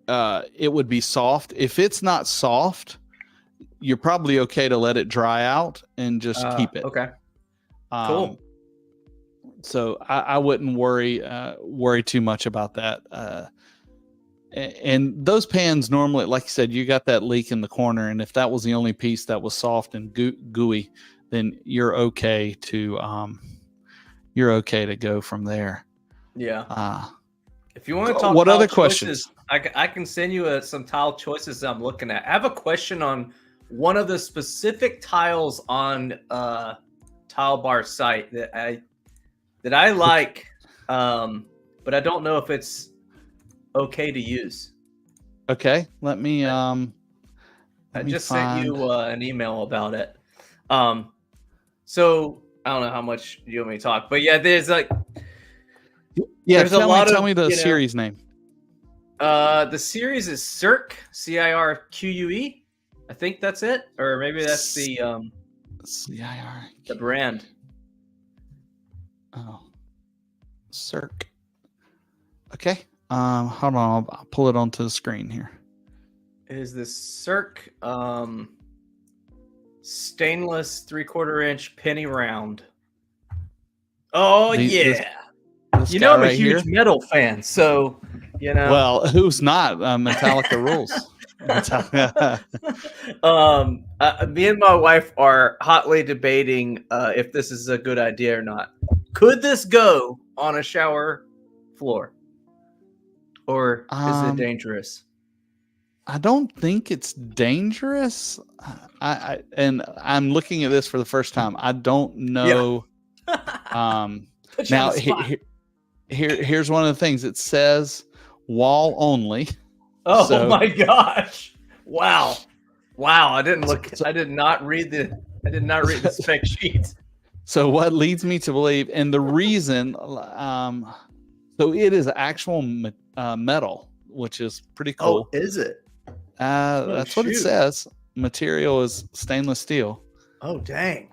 it would be soft. If it's not soft, you're probably okay to let it dry out and just keep it. Okay. Cool. So I wouldn't worry too much about that. And those pans normally, like you said, you got that leak in the corner, and if that was the only piece that was soft and gooey, then you're okay to go from there. Yeah. If you want to talk, what other choices, questions? I can send you some tile choices that I'm looking at. I have a question on one of the specific tiles on Tile Bar site that I like, but I don't know if it's okay to use. Okay, let me. I just sent you an email about it. So I don't know how much you want me to talk, but yeah, there's like. Yeah, there's tell me the series name. The series is CirQue. I think that's it, or maybe that's the CIR. the brand. Oh, Circ. Okay. Hold on, I'll pull it onto the screen here. It is the Circ stainless 3/4 inch penny round. Oh yeah. This guy I'm a right huge here? metal fan, so Well, who's not? Metallica rules. Me and my wife are hotly debating if this is a good idea or not. Could this go on a shower floor, or is it dangerous? I don't think it's dangerous. I'm looking at this for the first time. I don't know. Now here's one of the things. It says wall only. Oh So- my gosh! Wow! I did not read the spec sheet. So what leads me to believe, and the reason, so it is actual metal, which is pretty cool. Oh, is it? That's what it says. Material is stainless steel. Oh, dang.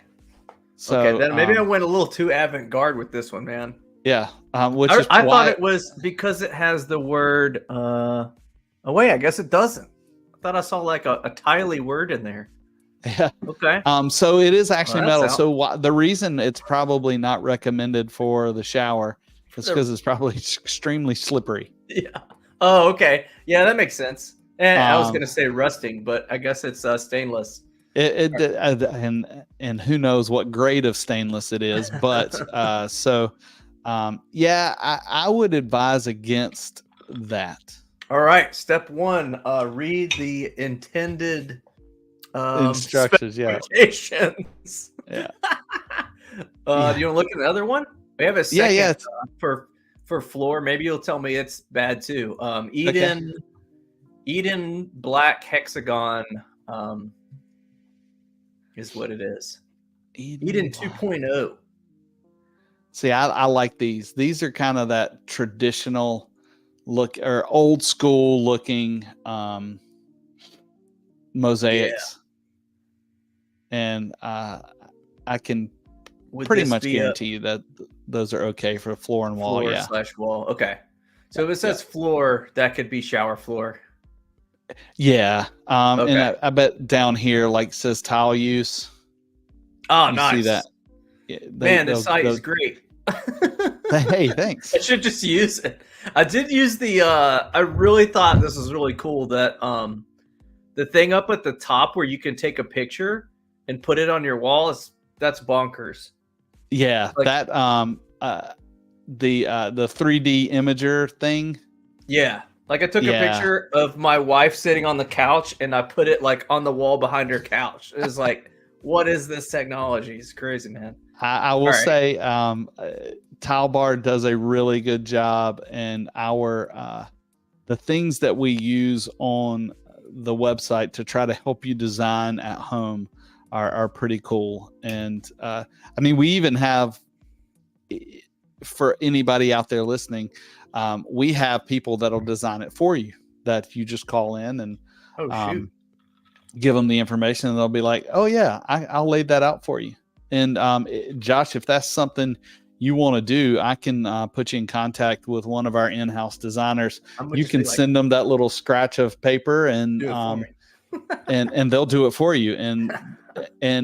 So okay, then maybe I went a little too avant-garde with this one, man. Yeah, I thought it was because it has the word. Oh wait, I guess it doesn't. I thought I saw like a tiley word in there. Yeah. Okay. So it is actually metal. Out. So the reason it's probably not recommended for the shower is because it's probably extremely slippery. Yeah. Oh, okay. Yeah, that makes sense. And I was gonna say rusting, but I guess it's stainless. And who knows what grade of stainless it is, but yeah, I would advise against that. All right, step one: read the intended instructions. Yeah. Yeah. Do you want to look at the other one? We have a second for floor. Maybe you'll tell me it's bad too. Eden Black Hexagon is what it is. Eden 2.0. See, I like these. These are kind of that traditional look or old school looking mosaics. Yeah. And I can pretty much guarantee you that those are okay for floor and wall. Wall. Okay. So if it says floor, that could be shower floor. Yeah. And I bet down here, like says tile use. Oh, nice. See that? Yeah, man, the site is great. Hey, thanks. I should just use it. I did use the I really thought this was really cool that the thing up at the top where you can take a picture and put it on your wall that's bonkers. Yeah, like, that the 3D imager thing. Yeah. Like I took a Yeah. picture of my wife sitting on the couch and I put it like on the wall behind her couch. It was like, what is this technology? It's crazy, man. I will All right. say, Tile Bar does a really good job, and the things that we use on the website to try to help you design at home are pretty cool. And I mean, we even have, for anybody out there listening, we have people that'll design it for you, that you just call in and give them the information, and they'll be like, oh yeah, I'll lay that out for you. And Josh, if that's something you want to do, I can put you in contact with one of our in-house designers. You can send them that little scratch of paper, and and they'll do it for you. And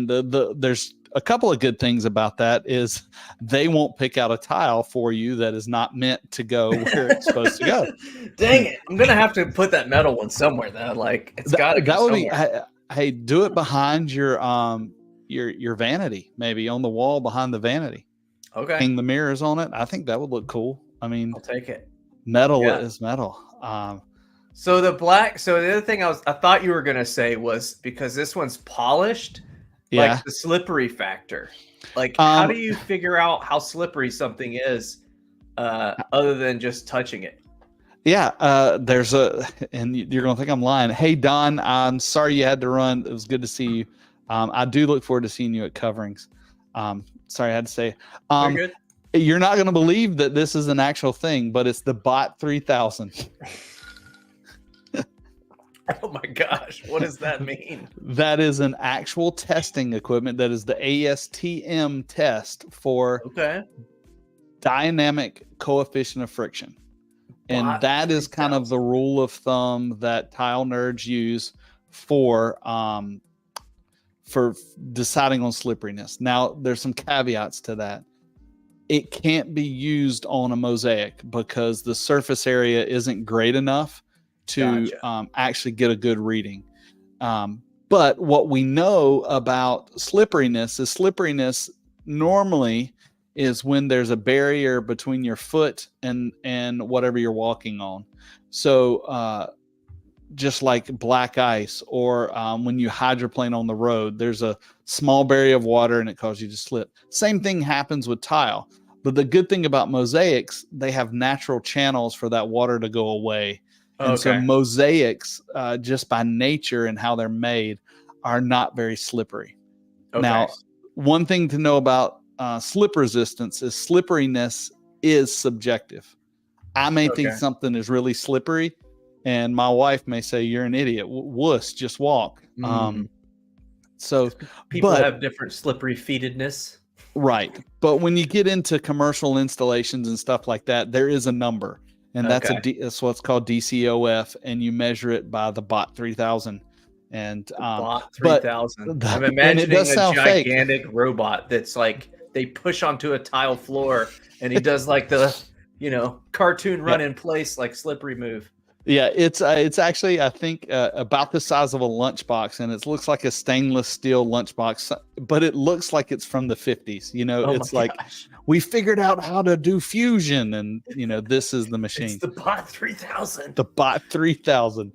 there's a couple of good things about that is they won't pick out a tile for you that is not meant to go where it's supposed to go. Dang it! I'm gonna have to put that metal one somewhere. Though, like it's got to go somewhere. Hey, do it behind your vanity, maybe on the wall behind the vanity. Okay. Hang the mirrors on it. I think that would look cool. I mean, I'll take it. Metal is metal. So the other thing I thought you were gonna say was because this one's polished, like the slippery factor. Like, how do you figure out how slippery something is, other than just touching it? Yeah, and you're gonna think I'm lying. Hey Don, I'm sorry you had to run. It was good to see you. I do look forward to seeing you at coverings. Sorry, I had to say. You're not going to believe that this is an actual thing, but it's the Bot 3000. Oh my gosh, what does that mean? That is an actual testing equipment. That is the ASTM test for dynamic coefficient of friction. And that is kind of the rule of thumb that tile nerds use for deciding on slipperiness. Now, there's some caveats to that. It can't be used on a mosaic because the surface area isn't great enough to actually get a good reading. But what we know about slipperiness normally is when there's a barrier between your foot and whatever you're walking on. So just like black ice, or when you hydroplane on the road, there's a small barrier of water and it causes you to slip. Same thing happens with tile. But the good thing about mosaics, they have natural channels for that water to go away. And so mosaics, just by nature and how they're made, are not very slippery. Now, one thing to know about slip resistance is slipperiness is subjective. I may think something is really slippery, and my wife may say, you're an idiot. Wuss, just walk. So people have different slippery feetedness. Right. But when you get into commercial installations and stuff like that, there is a number, and that's what's called DCOF, and you measure it by the Bot 3000. And Bot 3000. I'm imagining a gigantic robot that's like they push onto a tile floor, and he does like the cartoon run in place like slippery move. Yeah, it's actually, I think, about the size of a lunchbox, and it looks like a stainless steel lunchbox, but it looks like it's from the 50s. It's like, we figured out how to do fusion, and this is the machine. It's the Bot 3000. The Bot 3000.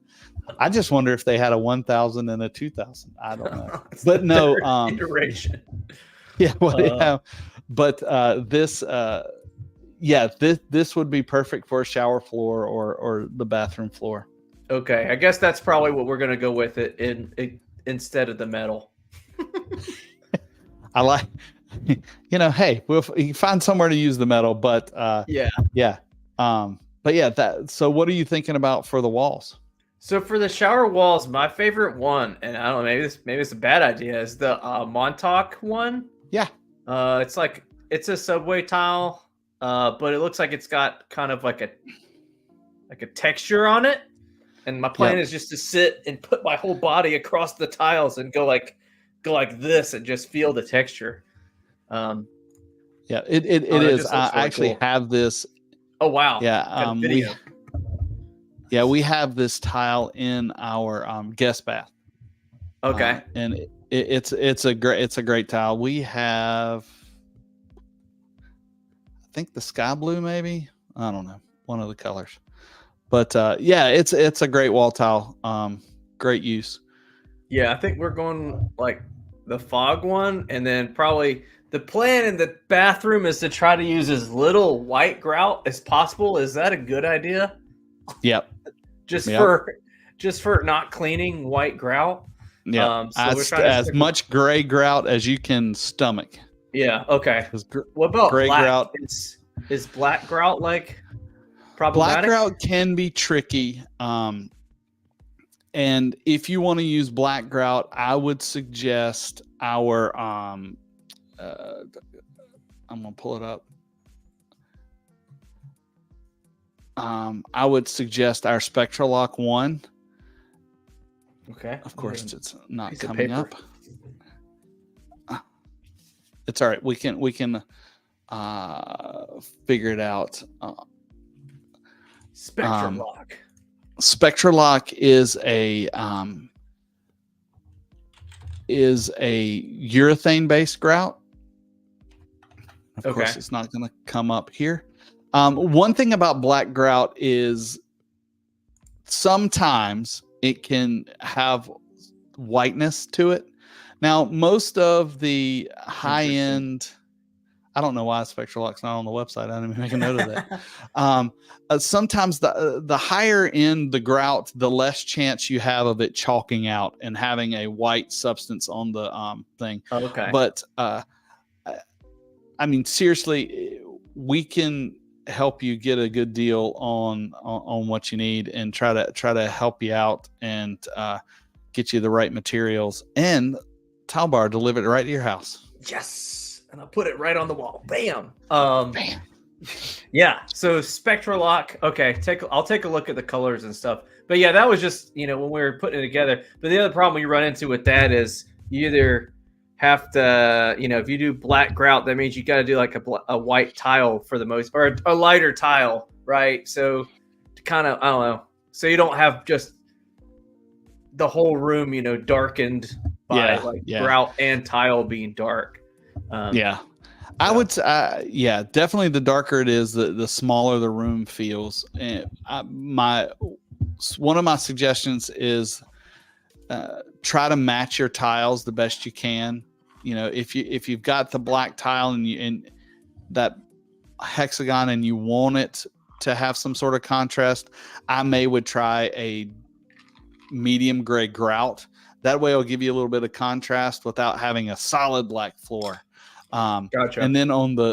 I just wonder if they had a 1000 and a 2000. I don't know, but no iteration. Yeah, well, yeah, but this would be perfect for a shower floor or the bathroom floor. Okay, I guess that's probably what we're gonna go with it instead of the metal. I like, hey, we'll find somewhere to use the metal, but but yeah, So, what are you thinking about for the walls? So for the shower walls, my favorite one, and I don't know, maybe it's a bad idea, is the Montauk one. Yeah, it's a subway tile. But it looks like it's got kind of like a texture on it. And my plan is just to sit and put my whole body across the tiles and go like this and just feel the texture. It is. I actually have this. Oh wow! Yeah, we have this tile in our guest bath. Okay, and it's a great tile. We have, I think the sky blue, maybe. I don't know, one of the colors. But yeah, it's a great wall tile. Great use. Yeah, I think we're going like the fog one, and then probably the plan in the bathroom is to try to use as little white grout as possible. Is that a good idea? Yep. Just Yep. for not cleaning white grout. Yeah, So we're trying as much gray grout as you can stomach. Yeah. Okay. What about gray black? grout? Is black grout like problematic? Black grout can be tricky. And if you want to use black grout, I would suggest our I'm gonna pull it up. I would suggest our Spectralock 1. Okay. Of course, it's not piece of coming paper. up. It's all right. We can figure it out. Spectralock. Spectralock is a urethane based grout. Of course, it's not going to come up here. One thing about black grout is sometimes it can have whiteness to it. Now, most of the high end, I don't know why Spectralock's not on the website. I didn't even make a note of that. Sometimes the higher end the grout, the less chance you have of it chalking out and having a white substance on the thing. Okay. But I mean, seriously, we can help you get a good deal on what you need and try to help you out and get you the right materials and tile bar delivered right to your house. Yes. And I'll put it right on the wall. Bam. Bam. Yeah. So Spectralock. Okay. I'll take a look at the colors and stuff. But yeah, that was just, when we were putting it together. But the other problem you run into with that is you either have to, if you do black grout, that means you got to do like a white tile for the most, or a lighter tile, right? So to kind of, I don't know. So you don't have just the whole room, darkened by grout and tile being dark. I would say, definitely the darker it is, the smaller the room feels. And one of my suggestions is try to match your tiles the best you can. If you've got the black tile and that hexagon and you want it to have some sort of contrast, I would try a medium gray grout. That way it'll give you a little bit of contrast without having a solid black floor. Gotcha. And then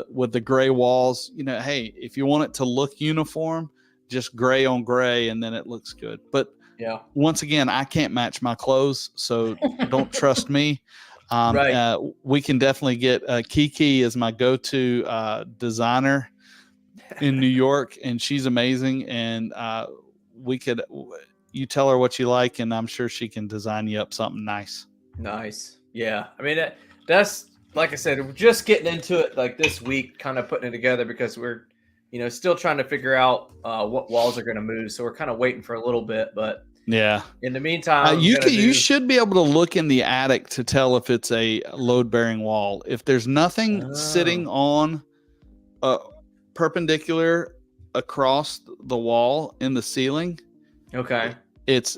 with the gray walls, hey, if you want it to look uniform, just gray on gray, and then it looks good. But once again, I can't match my clothes, so don't trust me. Right. We can definitely get Kiki is my go-to designer in New York, and she's amazing. And you tell her what you like, and I'm sure she can design you up something nice. Nice. Yeah. I mean, that's, like I said, we're just getting into it like this week, kind of putting it together because we're, still trying to figure out what walls are going to move. So we're kind of waiting for a little bit, but yeah. In the meantime, you should be able to look in the attic to tell if it's a load-bearing wall. If there's nothing sitting on perpendicular across the wall in the ceiling, okay, it's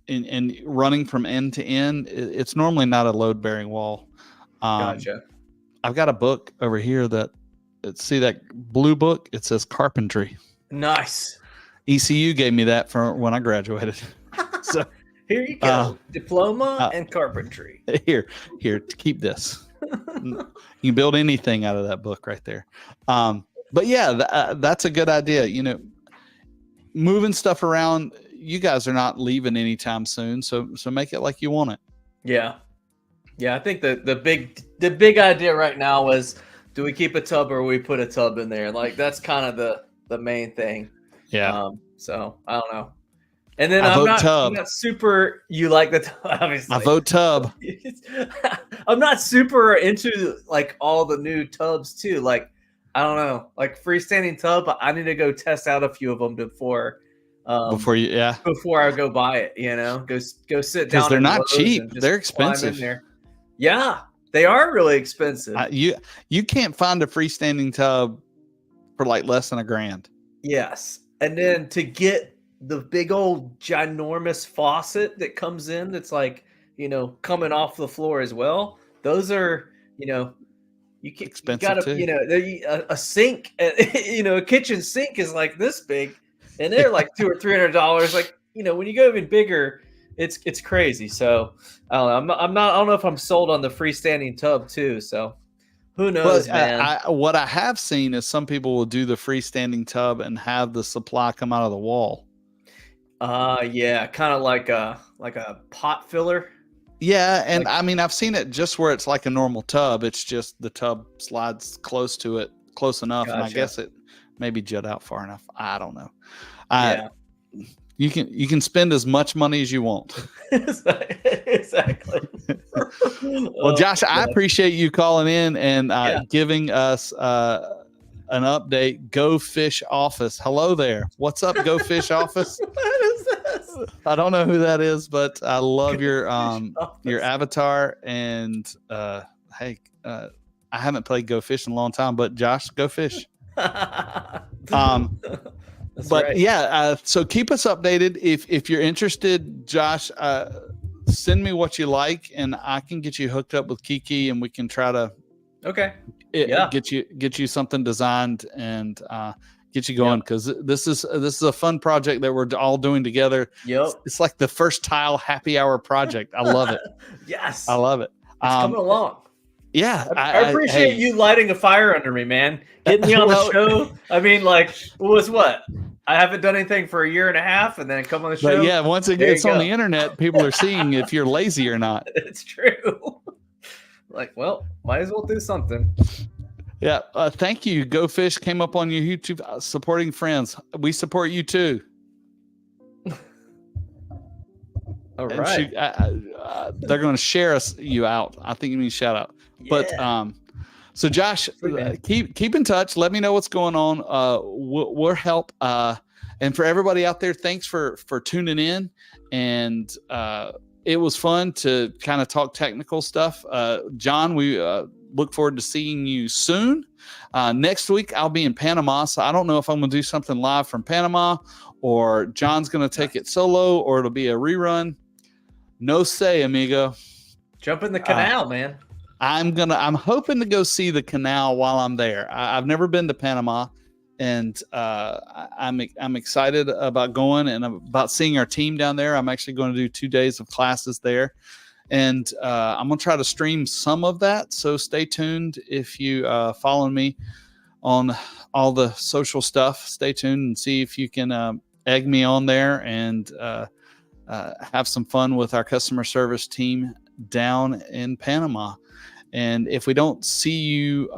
and running from end to end, it's normally not a load-bearing wall. Gotcha. I've got a book over here see that blue book? It says carpentry. Nice. ECU gave me that for when I graduated. So here you go, diploma and carpentry. Here, keep this. You can build anything out of that book right there. But yeah, that's a good idea. Moving stuff around. You guys are not leaving anytime soon, so make it like you want it. Yeah. I think the big idea right now is, do we keep a tub or we put a tub in there? Like that's kind of the main thing. Yeah. So I don't know. And then I'm not super. You like the tub, obviously. I vote tub. I'm not super into like all the new tubs too. Like I don't know, like freestanding tub. I need to go test out a few of them before I go buy it. Go sit down. Because they're not cheap. They're expensive. Yeah. They are really expensive. You can't find a freestanding tub for like less than $1,000. Yes. And then to get the big old ginormous faucet that comes in, that's like, coming off the floor as well. Those are, Expensive you gotta, too. a sink, a kitchen sink is like this big, and they're like $200 or $300. Like, when you go even bigger, it's crazy. So I don't know. I don't know if I'm sold on the freestanding tub too. So who knows, man? What I have seen is some people will do the freestanding tub and have the supply come out of the wall. Yeah, kind of like a pot filler. Yeah, and I mean, I've seen it just where it's like a normal tub. It's just the tub slides close enough, Gotcha. and I guess it maybe jut out far enough. I don't know. Yeah. You can spend as much money as you want. Exactly. Well, Josh, I appreciate you calling in and giving us an update. Go Fish Office. Hello there. What's up, Go Fish Office? What is this? I don't know who that is, but I love your avatar. And hey, I haven't played Go Fish in a long time, but Josh, go fish. But right. Yeah, so keep us updated if you're interested, Josh. Send me what you like, and I can get you hooked up with Kiki, and we can try to get you something designed and get you going, because this is a fun project that we're all doing together. Yep, it's like the first tile happy hour project. I love it. Yes, I love it. It's coming along. Yeah, I appreciate you lighting a fire under me, man. Getting me on the show. I mean, like, it was what? I haven't done anything for a year and a half, and then come on the show. But yeah, once it gets on the internet, people are seeing if you're lazy or not. It's true. Like, well, might as well do something. Yeah, thank you. Go Fish came up on your YouTube, supporting friends. We support you too. All right. They're going to share you out. I think you mean shout out. Yeah. But so Josh, keep in touch. Let me know what's going on. We'll help. And for everybody out there, thanks for tuning in. And it was fun to kind of talk technical stuff. John, we look forward to seeing you soon. Next week, I'll be in Panama. So I don't know if I'm going to do something live from Panama, or John's going to take it solo, or it'll be a rerun. No say, amigo. Jump in the canal, man. I'm hoping to go see the canal while I'm there. I've never been to Panama, and I'm excited about going and about seeing our team down there. I'm actually going to do 2 days of classes there, and I'm going to try to stream some of that. So stay tuned. If you follow me on all the social stuff, stay tuned and see if you can egg me on there and have some fun with our customer service team down in Panama. And if we don't see you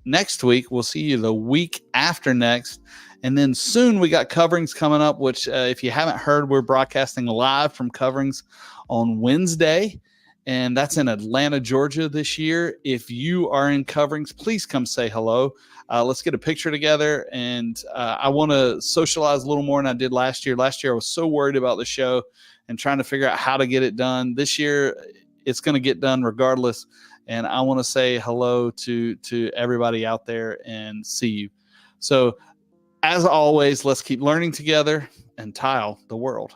next week, we'll see you the week after next. And then soon we got Coverings coming up, which if you haven't heard, we're broadcasting live from Coverings on Wednesday. And that's in Atlanta, Georgia this year. If you are in Coverings, please come say hello. Let's get a picture together. And I want to socialize a little more than I did last year. Last year, I was so worried about the show and trying to figure out how to get it done. This year, it's going to get done regardless. And I want to say hello to everybody out there and see you. So as always, let's keep learning together and tile the world.